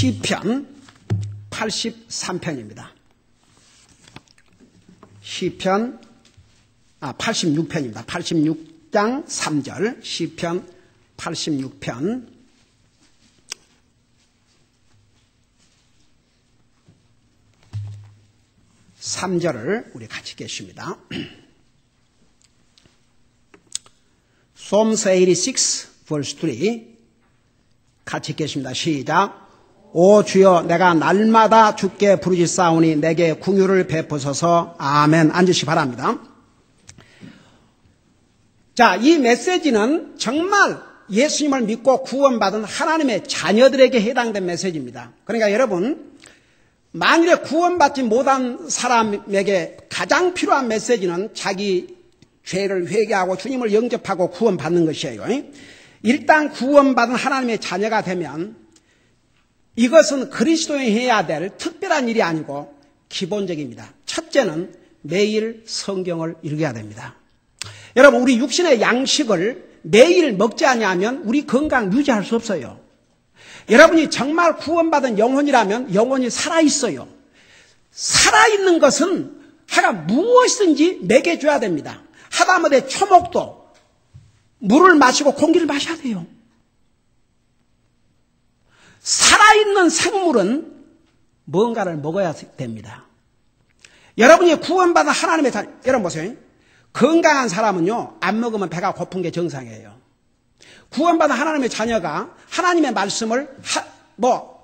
시편 83편입니다. 시편 86편입니다. 86장 3절 시편 86편 3절을 우리 같이 읽겠습니다. Psalms 86 verse 3 같이 읽겠습니다. 시작. 오 주여 내가 날마다 주께 부르짖사오니 내게 긍휼을 베푸소서. 아멘. 앉으시기 바랍니다. 자, 이 메시지는 정말 예수님을 믿고 구원받은 하나님의 자녀들에게 해당된 메시지입니다. 그러니까 여러분, 만일에 구원받지 못한 사람에게 가장 필요한 메시지는 자기 죄를 회개하고 주님을 영접하고 구원받는 것이에요. 일단 구원받은 하나님의 자녀가 되면 이것은 그리스도인이 해야 될 특별한 일이 아니고 기본적입니다. 첫째는 매일 성경을 읽어야 됩니다. 여러분, 우리 육신의 양식을 매일 먹지 않으면 우리 건강 유지할 수 없어요. 여러분이 정말 구원받은 영혼이라면 영혼이 살아있어요. 살아있는 것은 하여간 무엇이든지 먹여줘야 됩니다. 하다못해 초목도 물을 마시고 공기를 마셔야 돼요. 살아있는 생물은 뭔가를 먹어야 됩니다. 여러분이 구원받은 하나님의 자녀, 여러분 보세요. 건강한 사람은요, 안 먹으면 배가 고픈 게 정상이에요. 구원받은 하나님의 자녀가 하나님의 말씀을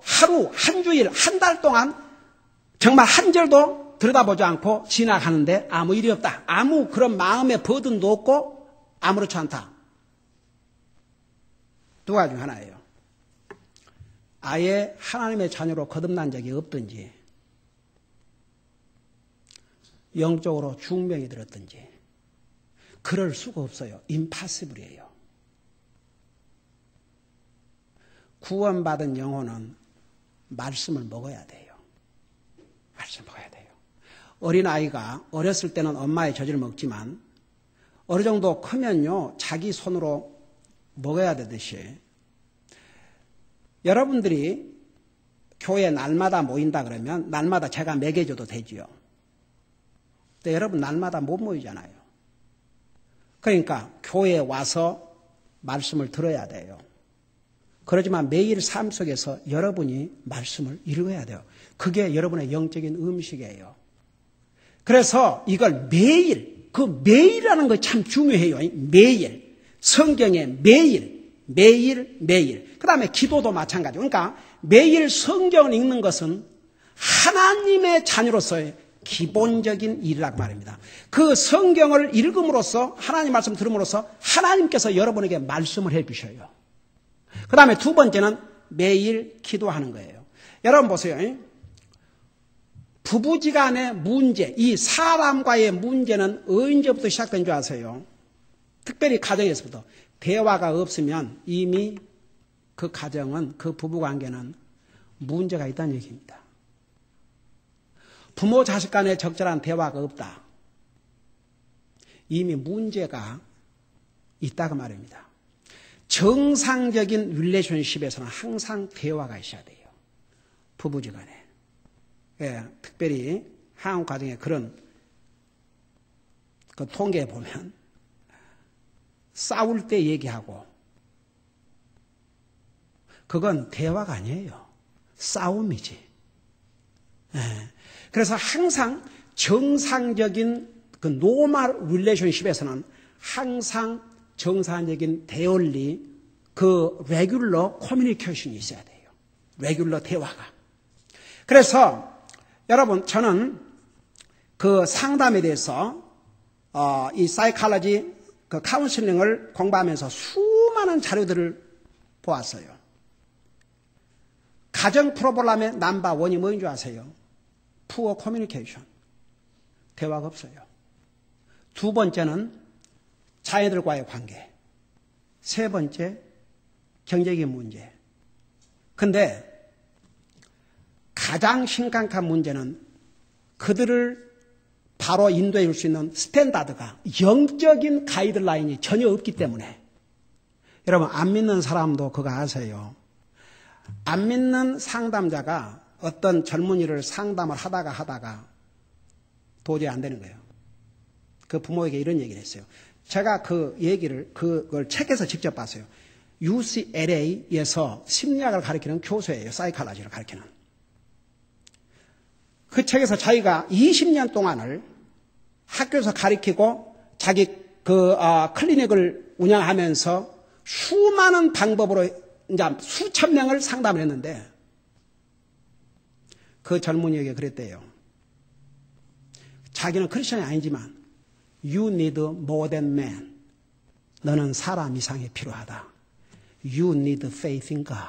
하루, 한 주일, 한 달 동안 정말 한 절도 들여다보지 않고 지나가는데 아무 일이 없다. 아무 그런 마음의 버든도 없고 아무렇지 않다. 두 가지 중 하나예요. 아예 하나님의 자녀로 거듭난 적이 없든지 영적으로 중병이 들었든지 그럴 수가 없어요. 임파서블이에요. 구원받은 영혼은 말씀을 먹어야 돼요. 말씀 먹어야 돼요. 어린아이가 어렸을 때는 엄마의 젖을 먹지만 어느 정도 크면요, 자기 손으로 먹어야 되듯이 여러분들이 교회 날마다 모인다 그러면 날마다 제가 먹여줘도 되지요. 근데 여러분 날마다 못 모이잖아요. 그러니까 교회에 와서 말씀을 들어야 돼요. 그렇지만 매일 삶 속에서 여러분이 말씀을 읽어야 돼요. 그게 여러분의 영적인 음식이에요. 그래서 이걸 매일, 그 매일이라는 거 참 중요해요. 매일. 성경에 매일. 그 다음에 기도도 마찬가지. 그러니까 매일 성경을 읽는 것은 하나님의 자녀로서의 기본적인 일이라고 말입니다. 그 성경을 읽음으로써 하나님 말씀 들음으로써 하나님께서 여러분에게 말씀을 해 주셔요. 그 다음에 두 번째는 매일 기도하는 거예요. 여러분 보세요. 부부지간의 문제, 이 사람과의 문제는 언제부터 시작된 줄 아세요? 특별히 가정에서부터. 대화가 없으면 이미 그 가정은, 그 부부관계는 문제가 있다는 얘기입니다. 부모 자식 간에 적절한 대화가 없다. 이미 문제가 있다고 말입니다. 정상적인 릴레이션십에서는 항상 대화가 있어야 돼요. 부부지간에. 예, 특별히 한국 가정에 그런 그 통계에 보면 싸울 때 얘기하고 그건 대화가 아니에요. 싸움이지. 예. 그래서 항상 정상적인 그 노멀 릴레이션십에서는 항상 정상적인 대얼리 그 레귤러 커뮤니케이션이 있어야 돼요. 레귤러 대화가. 그래서 여러분 저는 그 상담에 대해서 이 사이콜로지 그 카운슬링을 공부하면서 수많은 자료들을 보았어요. 가정 프로블럼의 넘버 원이 뭐인 줄 아세요? 푸어 커뮤니케이션. 대화가 없어요. 두 번째는 자녀들과의 관계. 세 번째, 경제적인 문제. 근데 가장 심각한 문제는 그들을 바로 인도해 줄 수 있는 스탠다드가, 영적인 가이드라인이 전혀 없기 때문에 여러분 안 믿는 사람도 그거 아세요. 안 믿는 상담자가 어떤 젊은이를 상담을 하다가 도저히 안 되는 거예요. 그 부모에게 이런 얘기를 했어요. 제가 그 얘기를 그걸 책에서 직접 봤어요. UCLA에서 심리학을 가르치는 교수예요. 사이칼라지를 가르치는. 그 책에서 자기가 20년 동안을 학교에서 가르치고 자기 클리닉을 운영하면서 수많은 방법으로 이제 수천 명을 상담을 했는데 그 젊은이에게 그랬대요. 자기는 크리스천이 아니지만 You need more than man. 너는 사람 이상이 필요하다. You need faith in God.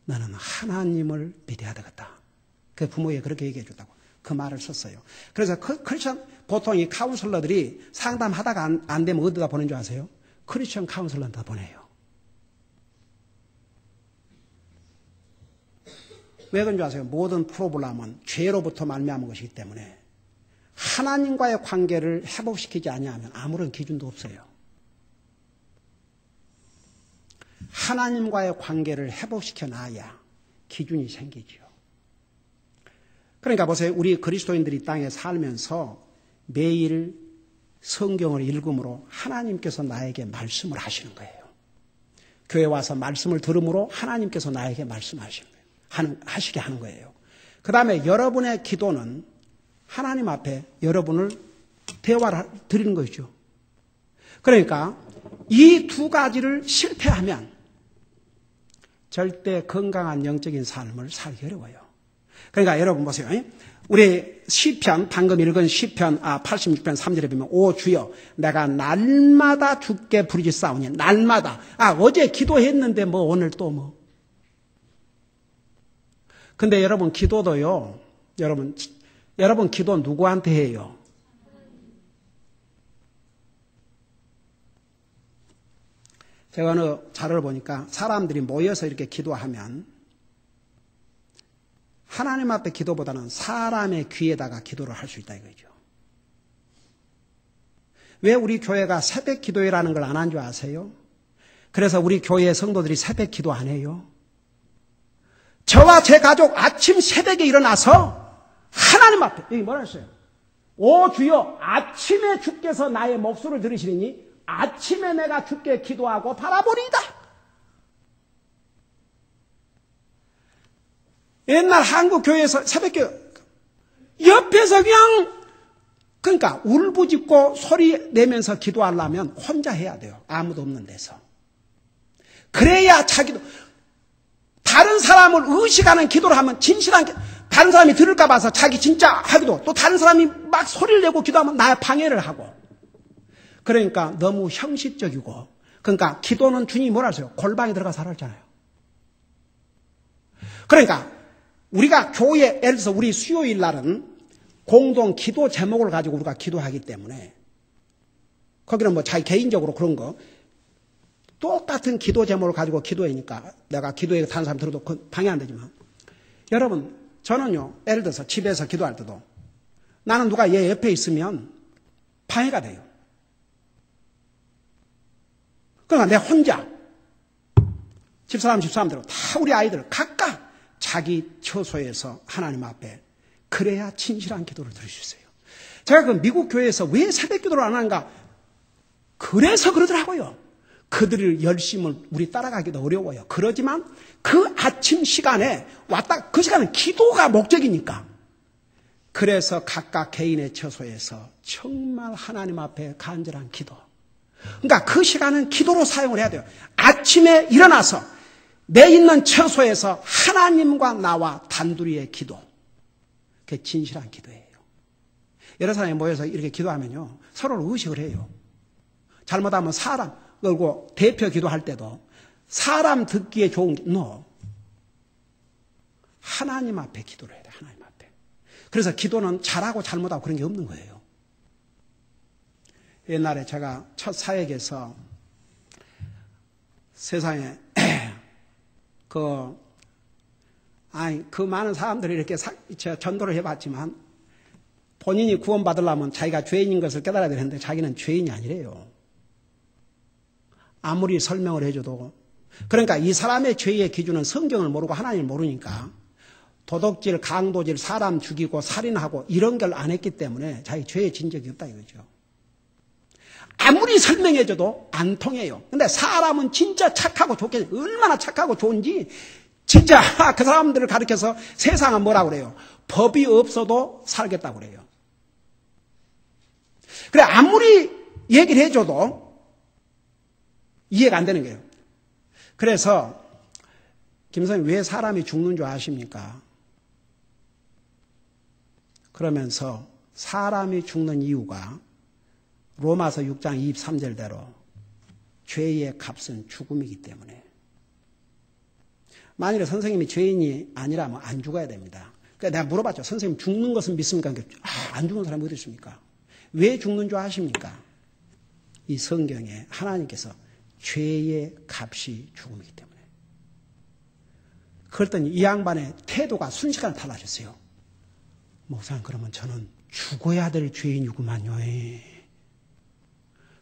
너는 하나님을 믿어야 되겠다. 그 부모에게 그렇게 얘기해 줬다고 그 말을 썼어요. 그래서 크리스천 보통 이 카운슬러들이 상담하다가 안 되면 어디다 보낸 줄 아세요? 크리스천 카운슬러한테 보내요. 왜 그런 줄 아세요? 모든 프로블럼은 죄로부터 말미암은 것이기 때문에 하나님과의 관계를 회복시키지 않으면 아무런 기준도 없어요. 하나님과의 관계를 회복시켜 놔야 기준이 생기죠. 그러니까 보세요. 우리 그리스도인들이 땅에 살면서 매일 성경을 읽음으로 하나님께서 나에게 말씀을 하시는 거예요. 교회 와서 말씀을 들음으로 하나님께서 나에게 말씀하시는 거예요. 하시게 하는 거예요. 그 다음에 여러분의 기도는 하나님 앞에 여러분을 대화를 드리는 것이죠. 그러니까 이 두 가지를 실패하면 절대 건강한 영적인 삶을 살기 어려워요. 그러니까 여러분 보세요. 우리 시편, 방금 읽은 시편 86편 3절에 보면 오 주여 내가 날마다 주께 부르짖사오니 날마다 어제 기도했는데 뭐 오늘 또 뭐. 근데 여러분 기도도요. 여러분 기도 누구한테 해요? 제가 어느 자료를 보니까 사람들이 모여서 이렇게 기도하면 하나님 앞에 기도보다는 사람의 귀에다가 기도를 할 수 있다 이거죠. 왜 우리 교회가 새벽 기도회라는 걸 안 한 줄 아세요? 그래서 우리 교회 성도들이 새벽 기도 안 해요. 저와 제 가족 아침 새벽에 일어나서 하나님 앞에 여기 뭐라 했어요? 오 주여 아침에 주께서 나의 목소리를 들으시리니 아침에 내가 주께 기도하고 바라보리이다. 옛날 한국 교회에서 새벽기도 옆에서 그러니까 울부짖고 소리 내면서 기도하려면 혼자 해야 돼요. 아무도 없는 데서. 그래야 자기도 다른 사람을 의식하는 기도를 하면 진실한 다른 사람이 들을까 봐서 자기 진짜 하기도 또 다른 사람이 막 소리를 내고 기도하면 나 방해를 하고 그러니까 너무 형식적이고 그러니까 기도는 주님이 뭐라 하세요? 골방에 들어가서 하라 했잖아요. 그러니까 우리가 교회 예를 들어서 우리 수요일 날은 공동 기도 제목을 가지고 우리가 기도하기 때문에 거기는 뭐 자기 개인적으로 그런 거 똑같은 기도 제목을 가지고 기도하니까 내가 기도에 다른 사람 들어도 방해 안 되지만 여러분 저는요 예를 들어서 집에서 기도할 때도 나는 누가 얘 옆에 있으면 방해가 돼요. 그러니까 내 혼자 집사람들은 다 우리 아이들 각각 자기 처소에서 하나님 앞에 그래야 진실한 기도를 들을 수 있어요. 제가 그 미국 교회에서 왜 새벽 기도를 안 하는가 그래서 그러더라고요. 그들의 열심을 우리 따라가기도 어려워요. 그러지만 그 아침 시간에 왔다 그 시간은 기도가 목적이니까 그래서 각각 개인의 처소에서 정말 하나님 앞에 간절한 기도 그러니까 그 시간은 기도로 사용을 해야 돼요. 아침에 일어나서 내 있는 처소에서 하나님과 나와 단둘이의 기도 그게 진실한 기도예요. 여러 사람이 모여서 이렇게 기도하면요 서로를 의식을 해요. 잘못하면 사람 그리고 대표 기도할 때도 사람 듣기에 좋은 하나님 앞에 기도를 해야 돼. 하나님 앞에. 그래서 기도는 잘하고 잘못하고 그런 게 없는 거예요. 옛날에 제가 첫 사역에서 세상에 그 많은 사람들이 이렇게 전도를 해봤지만 본인이 구원받으려면 자기가 죄인인 것을 깨달아야 되는데 자기는 죄인이 아니래요. 아무리 설명을 해줘도 그러니까 이 사람의 죄의 기준은 성경을 모르고 하나님을 모르니까 도둑질, 강도질, 사람 죽이고 살인하고 이런 걸 안 했기 때문에 자기 죄의 진적이 없다 이거죠. 아무리 설명해줘도 안 통해요. 근데 사람은 진짜 착하고 좋게, 얼마나 착하고 좋은지 진짜 그 사람들을 가르쳐서 세상은 뭐라고 그래요? 법이 없어도 살겠다고 그래요. 그래, 아무리 얘기를 해줘도 이해가 안 되는 거예요. 그래서 김 선생님 왜 사람이 죽는 줄 아십니까? 그러면서 사람이 죽는 이유가 로마서 6장 23절대로 죄의 값은 죽음이기 때문에. 만일에 선생님이 죄인이 아니라면 안 죽어야 됩니다. 그러니까 내가 물어봤죠. 선생님 죽는 것은 믿습니까? 안 죽는 사람이 어디 있습니까? 왜 죽는 줄 아십니까? 이 성경에 하나님께서 죄의 값이 죽음이기 때문에. 그랬더니 이 양반의 태도가 순식간에 달라졌어요. 목사님, 그러면 저는 죽어야 될 죄인이구만요.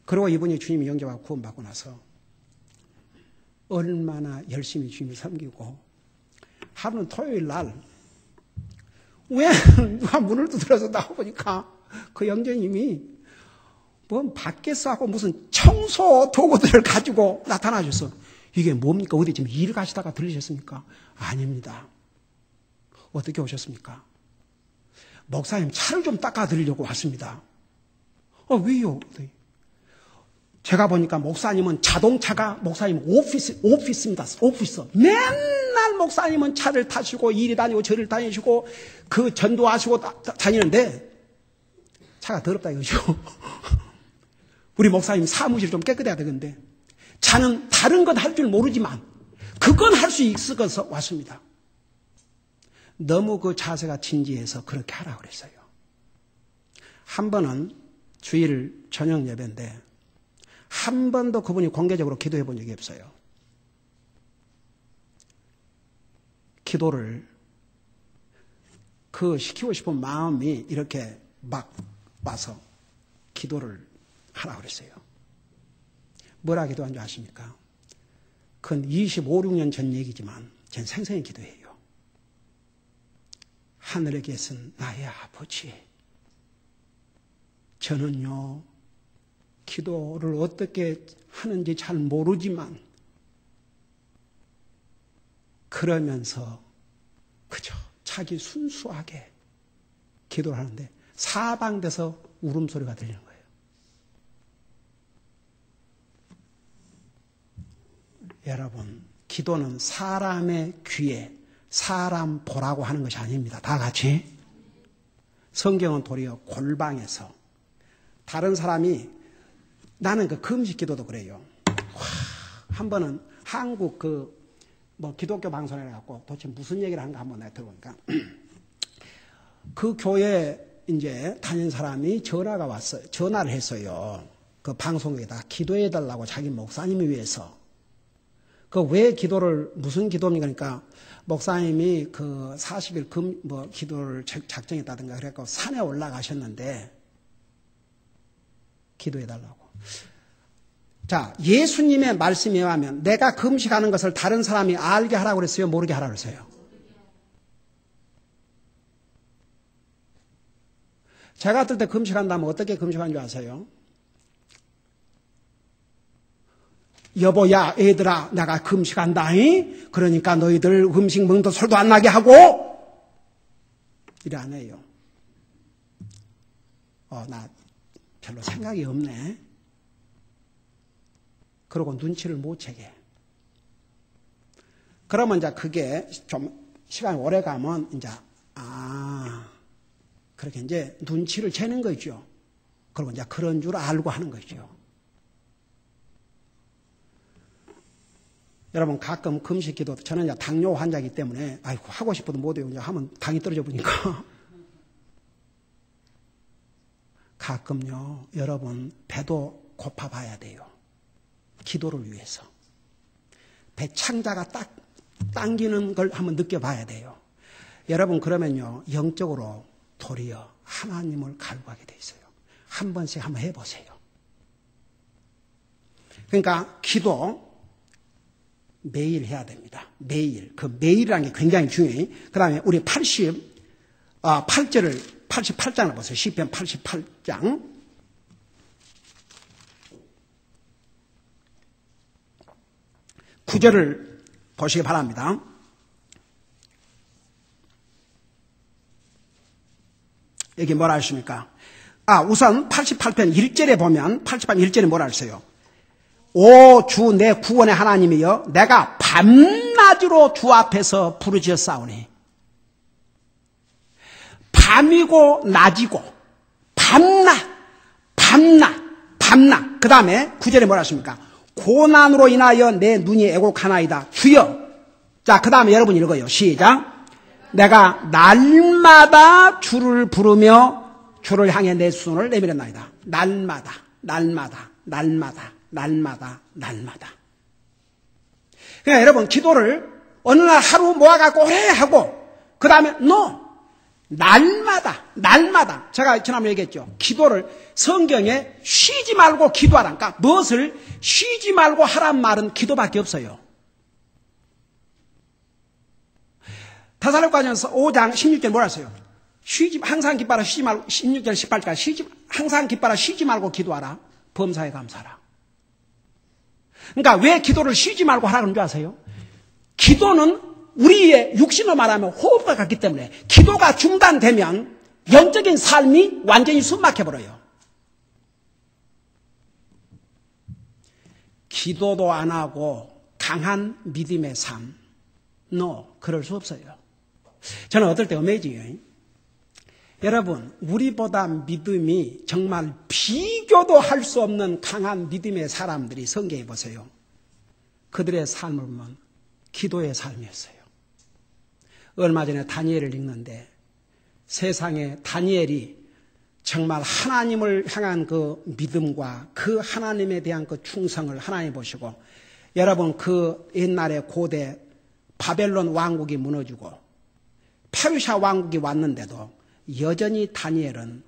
그리고 이분이 주님이 영접하고 구원받고 나서 얼마나 열심히 주님을 섬기고, 하루는 토요일 날 왜 누가 문을 두드려서 나와보니까 그 영접님이 뭐 밖에서 하고 무슨 청소 도구들을 가지고 나타나셔서 이게 뭡니까? 어디 지금 일 가시다가 들리셨습니까? 아닙니다. 어떻게 오셨습니까? 목사님 차를 좀 닦아드리려고 왔습니다. 왜요? 제가 보니까 목사님은 자동차가, 목사님 오피스입니다. 오피서. 맨날 목사님은 차를 타시고 이리 다니고 저리 다니시고 그 전도하시고 다니는데 차가 더럽다 이거죠. 우리 목사님 사무실 좀 깨끗해야 되는데 자는 다른 건 할 줄 모르지만 그건 할 수 있어서 왔습니다. 너무 그 자세가 진지해서 그렇게 하라고 그랬어요. 한 번은 주일 저녁 예배인데 한 번도 그분이 공개적으로 기도해 본 적이 없어요. 기도를 그 시키고 싶은 마음이 이렇게 막 와서 기도를 하라고 그랬어요. 뭐라 기도한 줄 아십니까? 그건 25, 6년 전 얘기지만 전 생생히 기도해요. 하늘에 계신 나의 아버지, 저는요 기도를 어떻게 하는지 잘 모르지만 그러면서 그저 자기 순수하게 기도를 하는데 사방돼서 울음소리가 들리는 거예요. 여러분, 기도는 사람의 귀에 사람 보라고 하는 것이 아닙니다. 다 같이. 성경은 도리어 골방에서 다른 사람이, 나는 그 금식 기도도 그래요. 한 번은 한국 기독교 방송에 가고 도대체 무슨 얘기를 하는가 한번 내가 들어보니까 그 교회 이제 다닌 사람이 전화가 왔어요. 전화를 했어요. 그 방송에다 기도해 달라고 자기 목사님을 위해서. 그 왜 기도를, 무슨 기도입니까? 그러니까 목사님이 그 40일 기도를 작정했다든가 그래갖고 산에 올라가셨는데 기도해 달라고. 자, 예수님의 말씀에 의하면 내가 금식하는 것을 다른 사람이 알게 하라고 그랬어요? 모르게 하라고 그랬어요? 제가 어떨 때 금식한다면 어떻게 금식하는 줄 아세요? 여보야, 애들아, 내가 금식한다잉? 그러니까 너희들 음식 먹는 소리도 안 나게 하고 이래 안 해요. 나 별로 생각이 없네. 그러고 눈치를 못 채게. 그러면 이제 그게 좀 시간이 오래 가면 이제 그렇게 이제 눈치를 채는 거죠. 그리고 이제 그런 줄 알고 하는 거죠. 여러분, 가끔 금식 기도, 저는 이제 당뇨 환자이기 때문에 아이고 하고 싶어도 못해요. 이제 하면 당이 떨어져 보니까. 가끔요, 여러분 배도 고파 봐야 돼요. 기도를 위해서. 배 창자가 딱 당기는 걸 한번 느껴봐야 돼요. 여러분, 그러면요 영적으로 도리어 하나님을 갈구하게 돼 있어요. 한 번씩 한번 해보세요. 그러니까 기도, 매일 해야 됩니다. 매일. 그 매일이라는 게 굉장히 중요해요. 그 다음에 우리 88장을 보세요. 시편 88장. 9절을 보시기 바랍니다. 여기 뭐라 하십니까? 우선 88편 1절에 보면 88편 1절에 뭐라 하세요? 오 주 내 구원의 하나님이여 내가 밤낮으로 주 앞에서 부르짖었사오니. 밤이고 낮이고 밤낮. 그 다음에 9절에 뭐라 하십니까? 고난으로 인하여 내 눈이 애곡하나이다. 주여. 자, 그 다음에 여러분 읽어요. 시작. 내가 날마다 주를 부르며 주를 향해 내 손을 내밀었나이다. 날마다. 그러니까 여러분 기도를 어느 날 하루 모아갖고 오래 하고 그 다음에 날마다 제가 지난번에 얘기했죠. 기도를 성경에 쉬지 말고 기도하라니까 무엇을 쉬지 말고 하란 말은 기도밖에 없어요. 데살로니가전서 5장 16절 뭐라 했어요? 항상 기뻐라 쉬지 말고 16절 18절까지 항상 기뻐라 쉬지 말고 기도하라. 범사에 감사하라. 그러니까 왜 기도를 쉬지 말고 하라는 줄 아세요? 기도는 우리의 육신으로 말하면 호흡과 같기 때문에 기도가 중단되면 영적인 삶이 완전히 숨막혀버려요. 기도도 안 하고 강한 믿음의 삶. 그럴 수 없어요. 저는 어떨 때 어메이징해요. 여러분, 우리보다 믿음이 정말 비교도 할 수 없는 강한 믿음의 사람들이 성경에 보세요. 그들의 삶을 보면 기도의 삶이었어요. 얼마 전에 다니엘을 읽는데 세상에 다니엘이 정말 하나님을 향한 그 믿음과 그 하나님에 대한 그 충성을 하나님 보시고 여러분 그 옛날에 고대 바벨론 왕국이 무너지고 페르시아 왕국이 왔는데도 여전히 다니엘은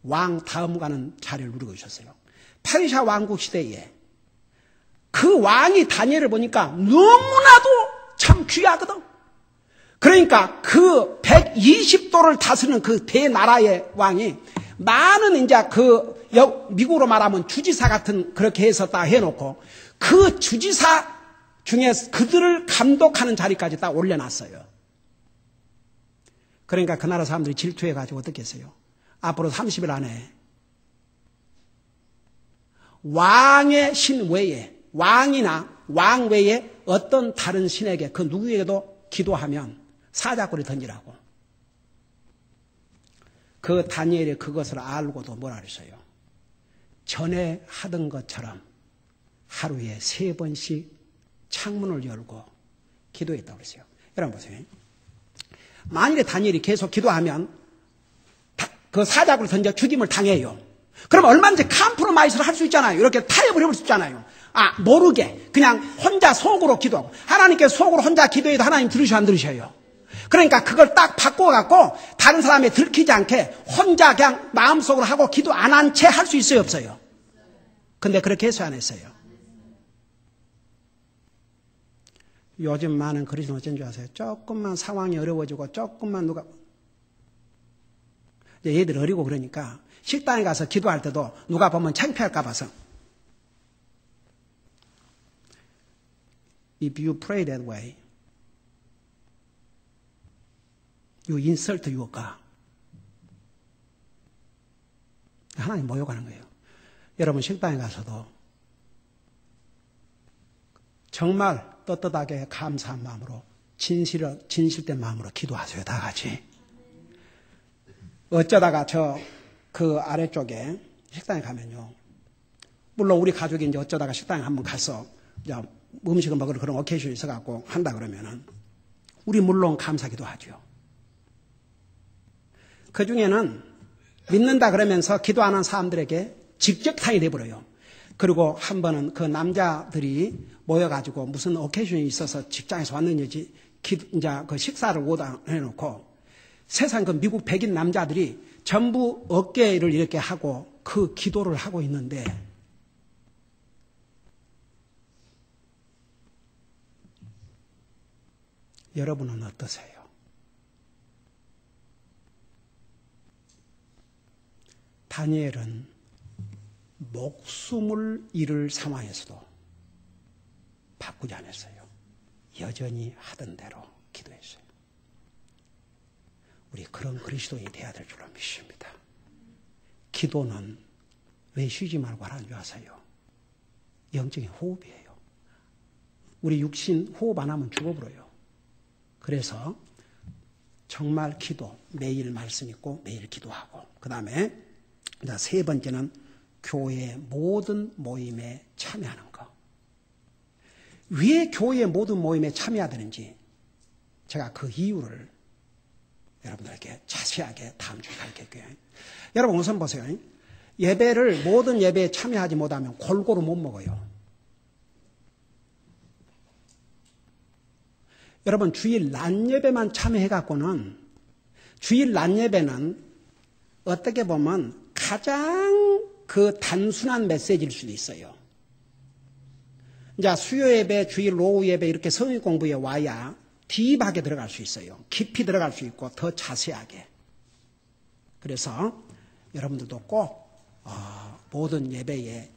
왕 다음 가는 자리를 누리고 있었어요. 페르시아 왕국 시대에 그 왕이 다니엘을 보니까 너무나도 참 귀하거든. 그러니까 그 120도를 다스리는 그 대나라의 왕이 많은 이제 미국으로 말하면 주지사 같은 그렇게 해서 딱 해놓고 그 주지사 중에 그들을 감독하는 자리까지 딱 올려놨어요. 그러니까 그 나라 사람들이 질투해가지고 어떻게 했어요? 앞으로 30일 안에 왕의 신 외에 왕 외에 어떤 다른 신에게 그 누구에게도 기도하면 사자굴에 던지라고. 그 다니엘이 그것을 알고도 뭐라 그랬어요? 전에 하던 것처럼 하루에 3번씩 창문을 열고 기도했다고 그랬어요. 여러분 보세요. 만일에 다니엘이 계속 기도하면 그 사자굴을 던져 죽임을 당해요. 그럼 얼마든지 컴프로마이즈를 할 수 있잖아요. 이렇게 타협을 해볼 수 있잖아요. 모르게 그냥 혼자 속으로 기도하고 하나님께 속으로 혼자 기도해도 하나님 들으셔 안 들으셔요? 그러니까 그걸 딱 바꿔갖고 다른 사람에 들키지 않게 혼자 그냥 마음속으로 하고 기도 안 한 채 할 수 있어요 없어요? 근데 그렇게 해서 안 했어요. 요즘 많은 그리스도는 어쩐 줄 아세요? 조금만 상황이 어려워지고 조금만 누가 이제 얘들 어리고 그러니까 식당에 가서 기도할 때도 누가 보면 창피할까 봐서 If you pray that way, you insult your God. 하나님 모욕하는 거예요. 여러분 식당에 가서도 정말 떳떳하게 감사한 마음으로 진실된 마음으로 기도하세요. 다 같이. 어쩌다가 그 아래쪽에 식당에 가면요. 물론 우리 가족이 이제 어쩌다가 식당에 한번 가서 이제 음식을 먹을 그런 오케이션이 있어갖고 한다 그러면은 우리 물론 감사기도 하죠. 그 중에는 믿는다 그러면서 기도하는 사람들에게 직접탄이 돼버려요. 그리고 한 번은 그 남자들이 모여가지고 무슨 오케이션이 있어서 직장에서 왔는지 이제 그 식사를 오다해놓고 세상 그 미국 백인 남자들이 전부 어깨를 이렇게 하고 그 기도를 하고 있는데 여러분은 어떠세요? 다니엘은 목숨을 잃을 상황에서도 바꾸지 않았어요. 여전히 하던 대로 기도했어요. 우리 그런 그리스도인이 돼야 될 줄로 믿습니다. 기도는 왜 쉬지 말고 하라는 줄 아세요? 영적인 호흡이에요. 우리 육신 호흡 안 하면 죽어버려요. 그래서 정말 기도, 매일 말씀 읽고 매일 기도하고, 그 다음에 세 번째는 교회의 모든 모임에 참여하는 것. 왜 교회의 모든 모임에 참여해야 되는지 제가 그 이유를 여러분들에게 자세하게 다음 주에 가르칠게요. 여러분 우선 보세요. 예배를 모든 예배에 참여하지 못하면 골고루 못 먹어요. 여러분 주일 낮 예배만 참여해갖고는, 주일 낮 예배는 어떻게 보면 가장 그 단순한 메시지일 수도 있어요. 이제 수요 예배, 주일 오후 예배 이렇게 성경 공부에 와야 딥하게 들어갈 수 있어요. 깊이 들어갈 수 있고 더 자세하게. 그래서 여러분들도 꼭 모든 예배에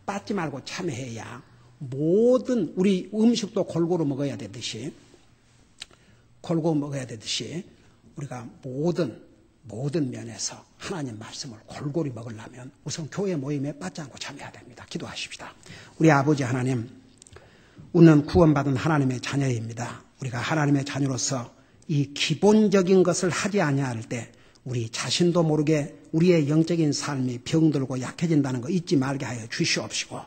빠지 말고 참여해야 모든, 우리 음식도 골고루 먹어야 되듯이 우리가 모든 면에서 하나님 말씀을 골고루 먹으려면 우선 교회 모임에 빠지 않고 참여해야 됩니다. 기도하십시다. 우리 아버지 하나님, 우리는 구원받은 하나님의 자녀입니다. 우리가 하나님의 자녀로서 이 기본적인 것을 하지 아니할 때 우리 자신도 모르게 우리의 영적인 삶이 병들고 약해진다는 거 잊지 말게 하여 주시옵시고,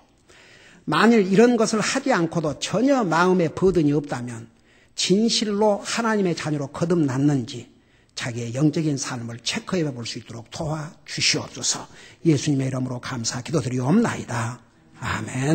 만일 이런 것을 하지 않고도 전혀 마음에 버든이 없다면 진실로 하나님의 자녀로 거듭났는지 자기의 영적인 삶을 체크해 볼 수 있도록 도와주시옵소서. 예수님의 이름으로 감사 기도드리옵나이다. 아멘.